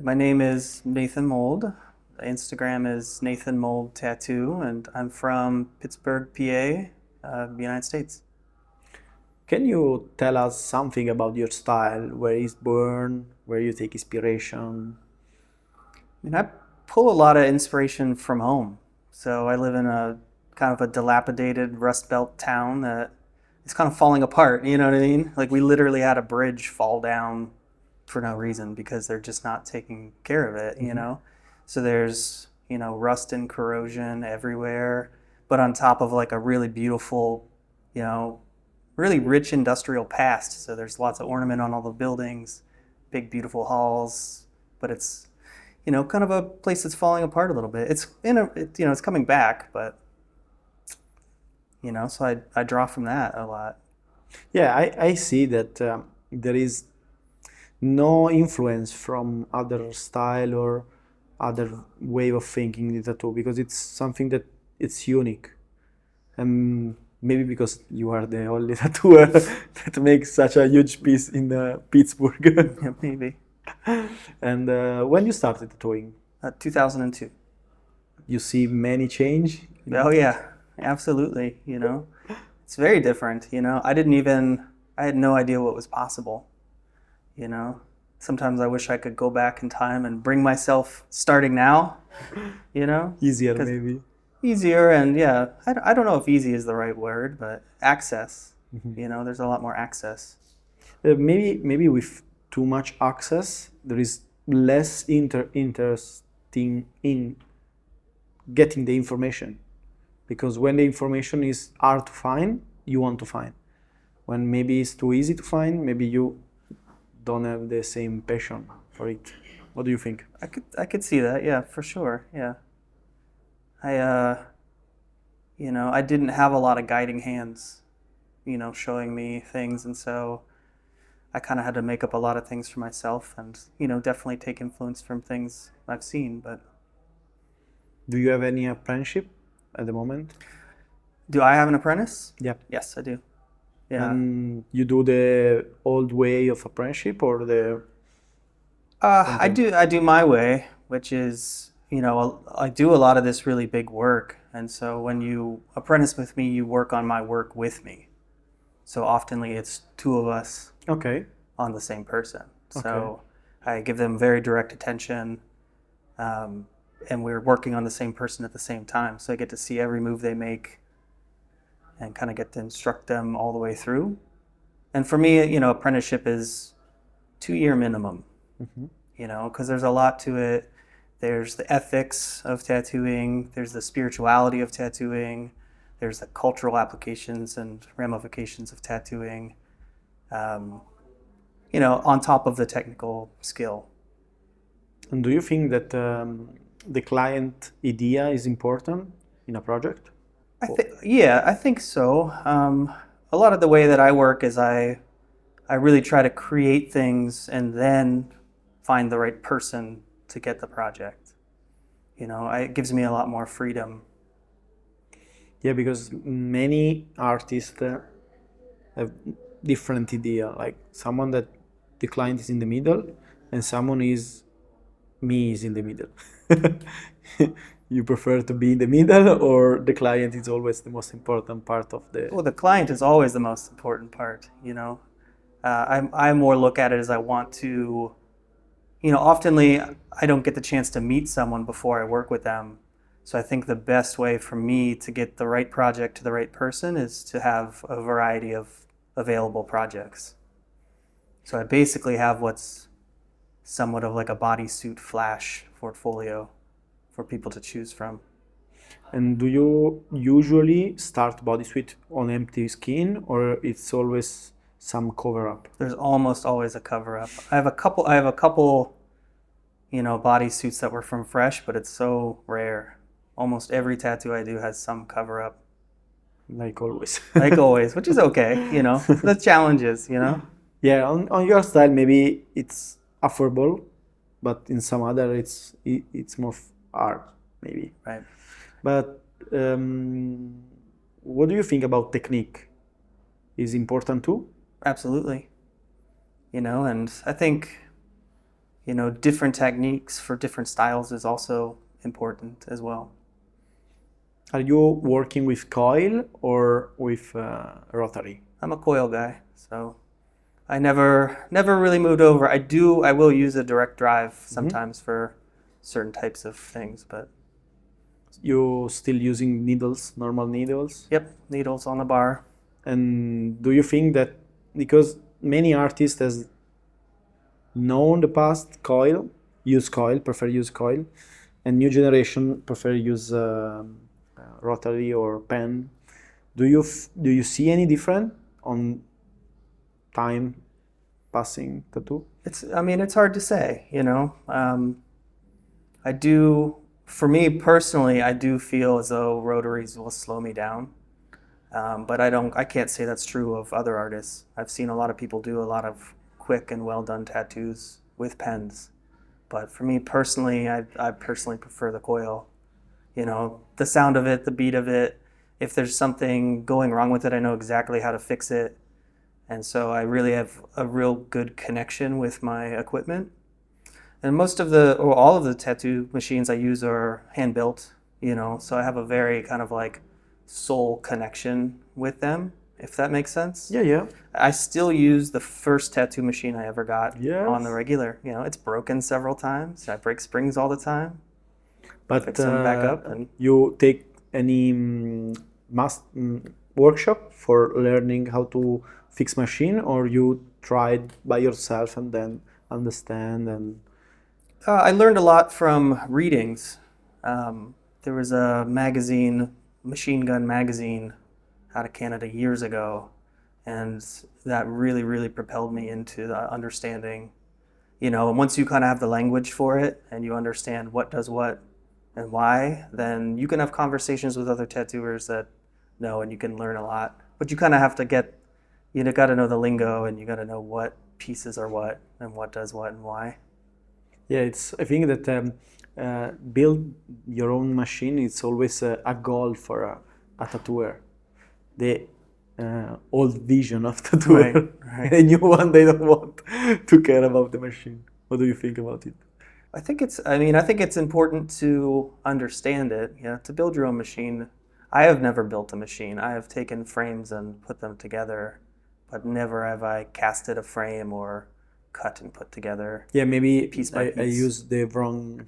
My name is Nathan Mould. Instagram is Nathan Mould Tattoo, and I'm from Pittsburgh, PA, United States. Can you tell us something about your style? Where it's born? Where you take inspiration? I pull a lot of inspiration from home. So I live in a kind of a dilapidated Rust Belt town that is kind of falling apart. You know what I mean? Like we literally had a bridge fall down for no reason because they're just not taking care of it. So there's rust and corrosion everywhere, but on top of like a really beautiful, you know, really rich industrial past. So there's lots of ornament on all the buildings, big beautiful halls, but it's kind of a place that's falling apart a little bit. It's coming back, but so I draw from that a lot. Yeah, I see that there is no influence from other style or other way of thinking the tattoo because it's something that it's unique. And maybe because you are the only tattooer that makes such a huge piece in Pittsburgh. Yeah, maybe. And when you started tattooing, 2002. you see many change. Oh yeah, absolutely. It's very different. I had no idea what was possible. Sometimes I wish I could go back in time and bring myself starting now. Easier 'Cause maybe. easier, and yeah, I don't know if easy is the right word, but access. There's a lot more access. Maybe with too much access, there is less interesting in getting the information. Because when the information is hard to find, you want to find. When maybe it's too easy to find, maybe you don't have the same passion for it. What do you think? I could see that. Yeah, for sure. Yeah. I didn't have a lot of guiding hands, showing me things, and so I kind of had to make up a lot of things for myself, and definitely take influence from things I've seen. But Do you have any apprenticeship at the moment? do I have an apprentice? Yeah. Yes, I do. Yeah. And you do the old way of apprenticeship or the I do my way, which is, I do a lot of this really big work. And so when you apprentice with me, you work on my work with me. So oftenly it's two of us Okay. on the same person. So Okay. I give them very direct attention, and we're working on the same person at the same time. So I get to see every move they make and kind of get to instruct them all the way through. And for me, apprenticeship is 2-year minimum. Because there's a lot to it. There's the ethics of tattooing, there's the spirituality of tattooing, there's the cultural applications and ramifications of tattooing, on top of the technical skill. And do you think that the client idea is important in a project? I think so. A lot of the way that I work is I really try to create things and then find the right person to get the project. It gives me a lot more freedom. Yeah, because many artists have different idea. Like someone that the client is in the middle, and someone is me is in the middle. You prefer to be in the middle, or the client is always the most important part of the? Well, the client is always the most important part. I more look at it as I want to. Oftenly I don't get the chance to meet someone before I work with them. So I think the best way for me to get the right project to the right person is to have a variety of available projects. So I basically have what's somewhat of like a bodysuit flash portfolio for people to choose from. And do you usually start bodysuit on empty skin, or it's always some cover up? There's almost always a cover up. I have a couple bodysuits that were from fresh, but it's so rare. Almost every tattoo I do has some cover up. Like always. Like always, which is okay, the challenges. Yeah, on your style maybe it's affordable, but in some other it's more art maybe. Right. But what do you think about technique? Is important too? Absolutely. And I think, different techniques for different styles is also important as well. Are you working with coil or with rotary? I'm a coil guy, so I never really moved over. I will use a direct drive sometimes for certain types of things, but you still using needles, normal needles? Yep, needles on the bar. And do you think that because many artists has known the past prefer use coil, and new generation prefer use rotary or pen, do you see any different on time passing tattoo? It's hard to say, for me personally, I do feel as though rotaries will slow me down. But I can't say that's true of other artists. I've seen a lot of people do a lot of quick and well done tattoos with pens. But for me personally, I personally prefer the coil. The sound of it, the beat of it. If there's something going wrong with it, I know exactly how to fix it. And so I really have a real good connection with my equipment. And all of the tattoo machines I use are hand built, so I have a very kind of like soul connection with them, if that makes sense. Yeah. I still use the first tattoo machine I ever got on the Yes. regular. It's broken several times. I break springs all the time. But Fix them back up. And you take any workshop for learning how to fix machine, or you tried by yourself and then understand and I learned a lot from readings. There was a magazine, Machine Gun Magazine, out of Canada years ago, and that really, really propelled me into the understanding. And once you kind of have the language for it and you understand what does what and why, then you can have conversations with other tattooers that know, and you can learn a lot. But you kind of have to got to know the lingo, and you got to know what pieces are what and what does what and why. yeah, I think that build your own machine. It's always a goal for a tattooer. The old vision of tattooer. Right. A new one, they don't want to care about the machine. What do you think about it? I think it's important to understand it. To build your own machine. I have never built a machine. I have taken frames and put them together, but never have I casted a frame or cut and put together. Yeah, maybe piece by I piece. used the wrong.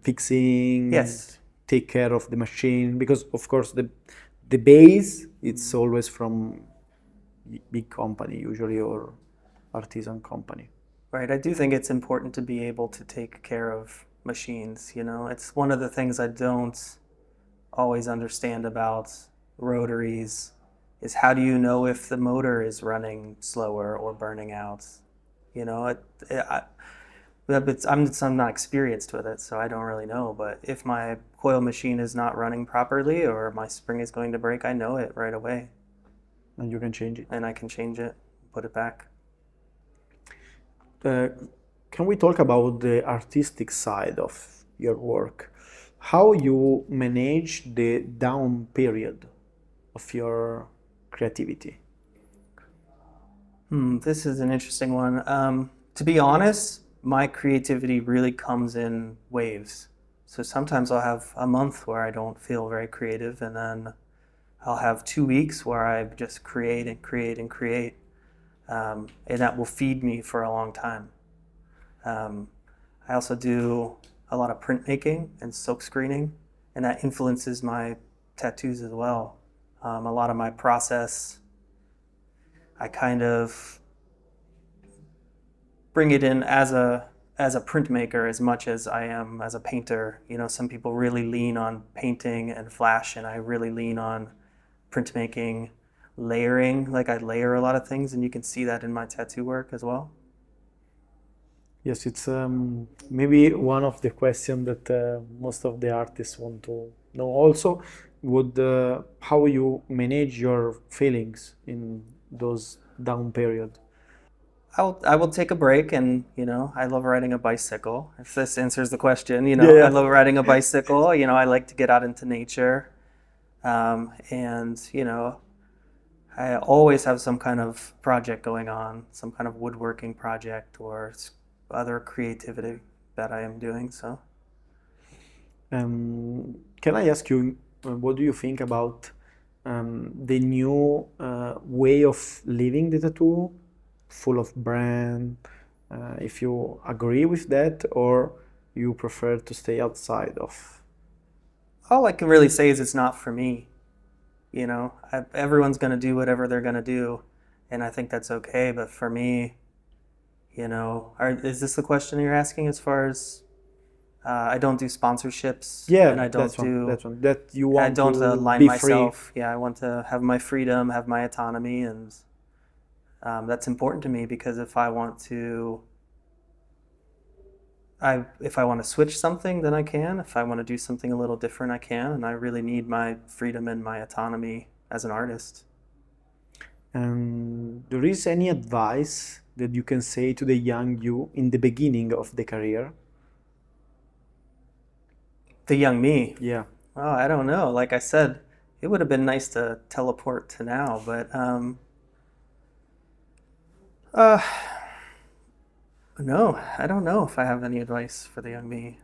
Fixing. Yes. Take care of the machine, because of course the base it's always from big company usually, or artisan company. Right. I do think it's important to be able to take care of machines. It's one of the things I don't always understand about rotaries is how do you know if the motor is running slower or burning out? I'm not experienced with it, so I don't really know. But if my coil machine is not running properly or my spring is going to break, I know it right away. And you can change it. And I can change it, put it back. Can we talk about the artistic side of your work? How you manage the down period of your creativity? This is an interesting one. To be honest, my creativity really comes in waves. So sometimes I'll have a month where I don't feel very creative, and then I'll have 2 weeks where I just create and create and create. And that will feed me for a long time. I also do a lot of printmaking and silk screening, and that influences my tattoos as well. A lot of my process, I kind of bring it in as a printmaker as much as I am as a painter. Some people really lean on painting and flash, and I really lean on printmaking, layering. Like I layer a lot of things, and you can see that in my tattoo work as well. Yes, it's maybe one of the questions that most of the artists want to know. Also, how you manage your feelings in those down period. I will take a break, and I love riding a bicycle. If this answers the question, Yeah. I love riding a bicycle. I like to get out into nature, and I always have some kind of project going on, some kind of woodworking project or other creativity that I am doing. So, Can I ask you, what do you think about the new way of living the tattoo, full of brand? If you agree with that, or you prefer to stay outside of? all I can really say is it's not for me. You know, everyone's going to do whatever they're going to do, and I think that's okay. But for me, is this the question you're asking as far as I don't do sponsorships and Yeah, I don't do, that's one. That you I want don't to align be free. myself. Yeah, I want to have my freedom, have my autonomy, and that's important to me because if I want to switch something, then I can. If I want to do something a little different, I can. And I really need my freedom and my autonomy as an artist. There is any advice that you can say to the young you in the beginning of the career? The young me, Yeah. oh, I don't know. Like I said, it would have been nice to teleport to now, but uh, no, I don't know if I have any advice for the young me.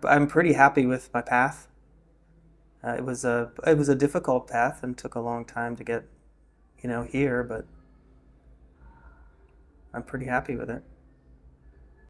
I'm pretty happy with my path. It was a difficult path and took a long time to get here, but I'm pretty happy with it.